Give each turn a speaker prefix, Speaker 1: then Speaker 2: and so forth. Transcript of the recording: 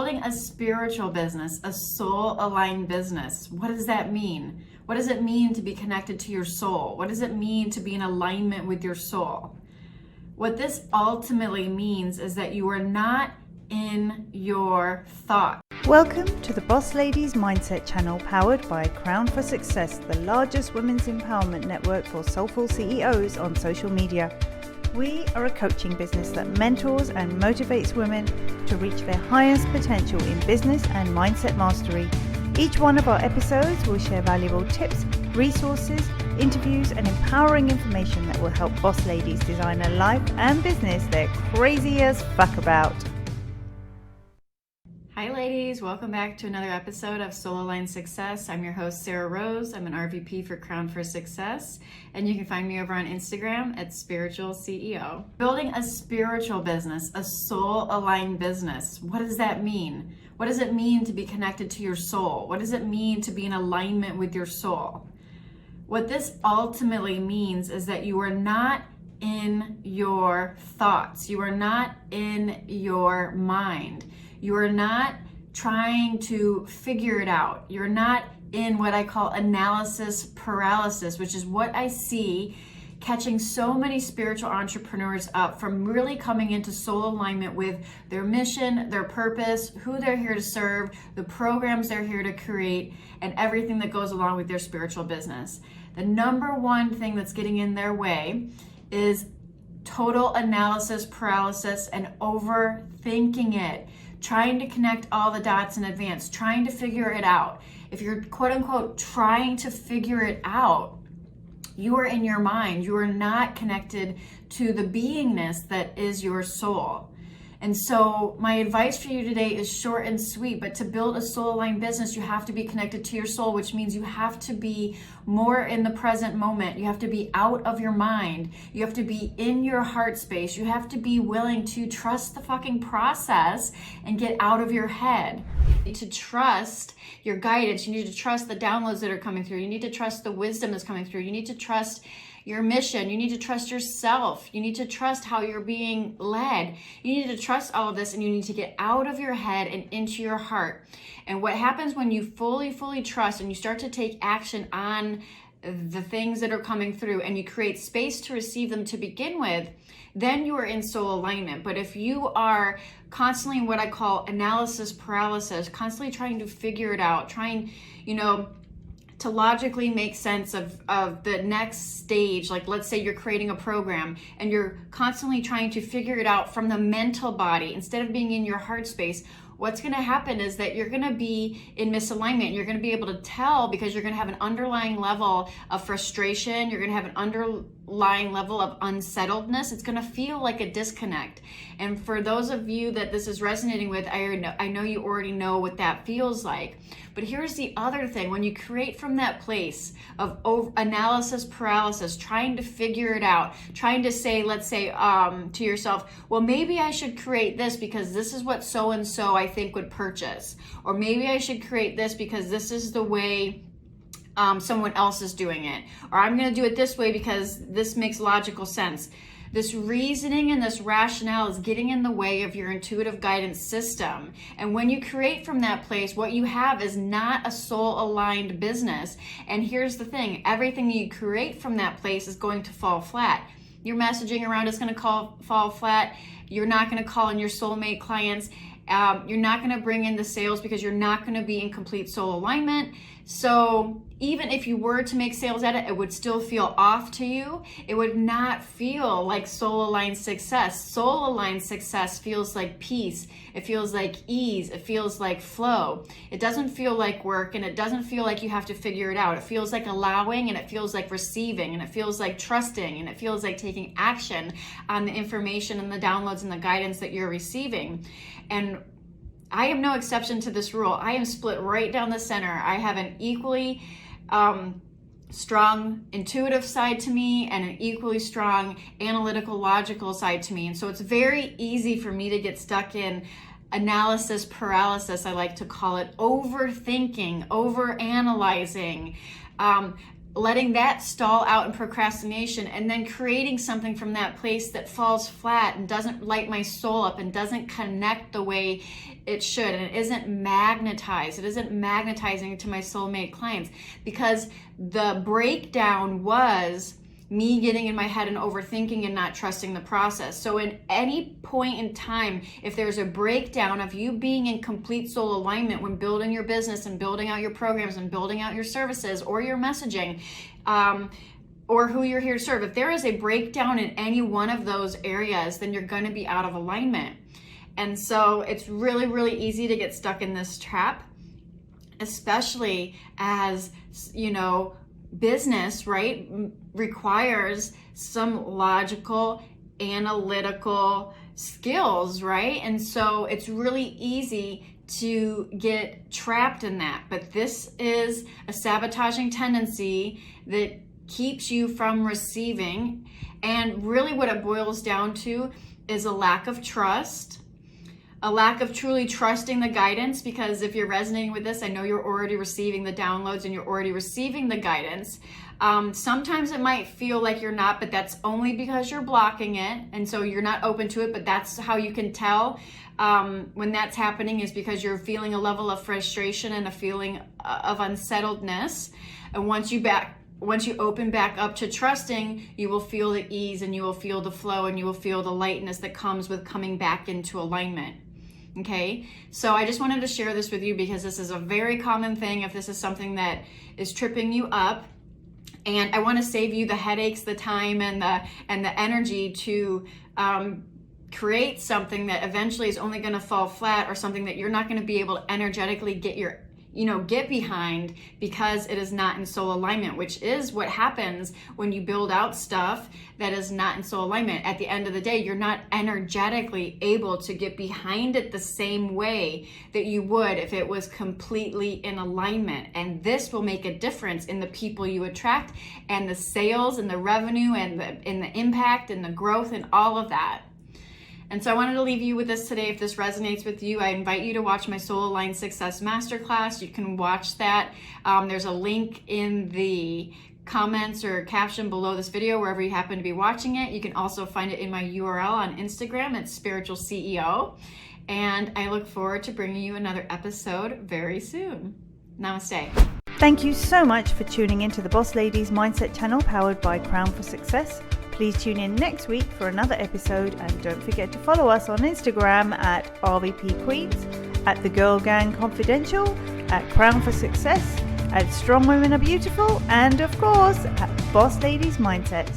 Speaker 1: building a spiritual business, a soul-aligned business. What does that mean? What does it mean to be connected to your soul? What does it mean to be in alignment with your soul? What this ultimately means is that you are not in your thoughts.
Speaker 2: Welcome to the BossLadies Mindset Channel, powered by Crown for Success, the largest women's empowerment network for soulful CEOs on social media. We are a coaching business that mentors and motivates women to reach their highest potential in business and mindset mastery. Each one of our episodes will share valuable tips, resources, interviews, and empowering information that will help boss ladies design a life and business they're crazy as fuck about.
Speaker 1: Hi ladies, welcome back to another episode of Soul Aligned Success. I'm your host, Sara Rose. I'm an RVP for Crown for Success, and you can find me over on Instagram at Spiritual CEO. Building a spiritual business, a soul aligned business. What does that mean? What does it mean to be connected to your soul? What does it mean to be in alignment with your soul? What this ultimately means is that you are not in your thoughts. You are not in your mind. You are not trying to figure it out. You're not in what I call analysis paralysis, which is what I see catching so many spiritual entrepreneurs up from really coming into soul alignment with their mission, their purpose, who they're here to serve, the programs they're here to create, and everything that goes along with their spiritual business. The number one thing that's getting in their way is total analysis paralysis and overthinking it. Trying to connect all the dots in advance, trying to figure it out. If you're quote unquote trying to figure it out, you are in your mind. You are not connected to the beingness that is your soul. And so my advice for you today is short and sweet, but to build a soul-aligned business, you have to be connected to your soul, which means you have to be more in the present moment. You have to be out of your mind. You have to be in your heart space. You have to be willing to trust the fucking process and get out of your head. You need to trust your guidance. You need to trust the downloads that are coming through. You need to trust the wisdom that's coming through. You need to trust your mission. You need to trust yourself. You need to trust how you're being led. You need to trust all of this, and you need to get out of your head and into your heart. And what happens when you fully trust and you start to take action on the things that are coming through and you create space to receive them to begin with, then you are in soul alignment. But if you are constantly in what I call analysis paralysis, constantly trying to figure it out, trying, to logically make sense of the next stage, like let's say you're creating a program and you're constantly trying to figure it out from the mental body instead of being in your heart space, what's going to happen is that you're going to be in misalignment. You're going to be able to tell because you're going to have an underlying level of frustration. You're going to have an underlying level of unsettledness. It's going to feel like a disconnect. And for those of you that this is resonating with, I know you already know what that feels like. But here's the other thing. When you create from that place of analysis paralysis, trying to figure it out, trying to say, let's say to yourself, well, maybe I should create this because this is what so-and-so I think would purchase. Or maybe I should create this because this is the way someone else is doing it. Or I'm going to do it this way because this makes logical sense. This reasoning and this rationale is getting in the way of your intuitive guidance system. And when you create from that place, what you have is not a soul-aligned business. And here's the thing, everything you create from that place is going to fall flat. Your messaging around is going to fall flat. You're not going to call in your soulmate clients. You're not going to bring in the sales because you're not going to be in complete soul alignment. So even if you were to make sales at it, it would still feel off to you. It would not feel like soul-aligned success. Soul-aligned success feels like peace. It feels like ease. It feels like flow. It doesn't feel like work, and it doesn't feel like you have to figure it out. It feels like allowing, and it feels like receiving, and it feels like trusting, and it feels like taking action on the information and the downloads and the guidance that you're receiving. And I am no exception to this rule. I am split right down the center. I have an equally strong intuitive side to me and an equally strong analytical logical side to me. And so it's very easy for me to get stuck in analysis paralysis, I like to call it, overthinking, overanalyzing, letting that stall out in procrastination, and then creating something from that place that falls flat and doesn't light my soul up and doesn't connect the way it should, and it isn't magnetized. It isn't magnetizing to my soulmate clients, because the breakdown was me getting in my head and overthinking and not trusting the process. So in any point in time, if there's a breakdown of you being in complete soul alignment when building your business and building out your programs and building out your services or your messaging, or who you're here to serve, if there is a breakdown in any one of those areas, then you're going to be out of alignment. And so it's really, really easy to get stuck in this trap, especially as, you know, business, right, requires some logical, analytical skills, right? And so it's really easy to get trapped in that. But this is a sabotaging tendency that keeps you from receiving. And really what it boils down to is a lack of trust, a lack of truly trusting the guidance, because if you're resonating with this, I know you're already receiving the downloads and you're already receiving the guidance. Sometimes it might feel like you're not, but that's only because you're blocking it. And so you're not open to it, but that's how you can tell when that's happening, is because you're feeling a level of frustration and a feeling of unsettledness. And once you open back up to trusting, you will feel the ease and you will feel the flow and you will feel the lightness that comes with coming back into alignment. Okay, so I just wanted to share this with you because this is a very common thing if this is something that is tripping you up. And I want to save you the headaches, the time, and the energy to create something that eventually is only going to fall flat, or something that you're not going to be able to energetically get behind, because it is not in soul alignment, which is what happens when you build out stuff that is not in soul alignment. At the end of the day, you're not energetically able to get behind it the same way that you would if it was completely in alignment. And this will make a difference in the people you attract, and the sales and the revenue and the impact and the growth and all of that. And so I wanted to leave you with this today. If this resonates with you, I invite you to watch my Soul Aligned Success Masterclass. You can watch that. There's a link in the comments or caption below this video, wherever you happen to be watching it. You can also find it in my URL on Instagram at Spiritual CEO. And I look forward to bringing you another episode very soon. Namaste.
Speaker 2: Thank you so much for tuning into the Boss Ladies Mindset Channel, powered by Crown for Success. Please tune in next week for another episode, and don't forget to follow us on Instagram at RVP Queens, at The Girl Gang Confidential, at Crown for Success, at Strong Women Are Beautiful, and of course at Boss Ladies Mindset.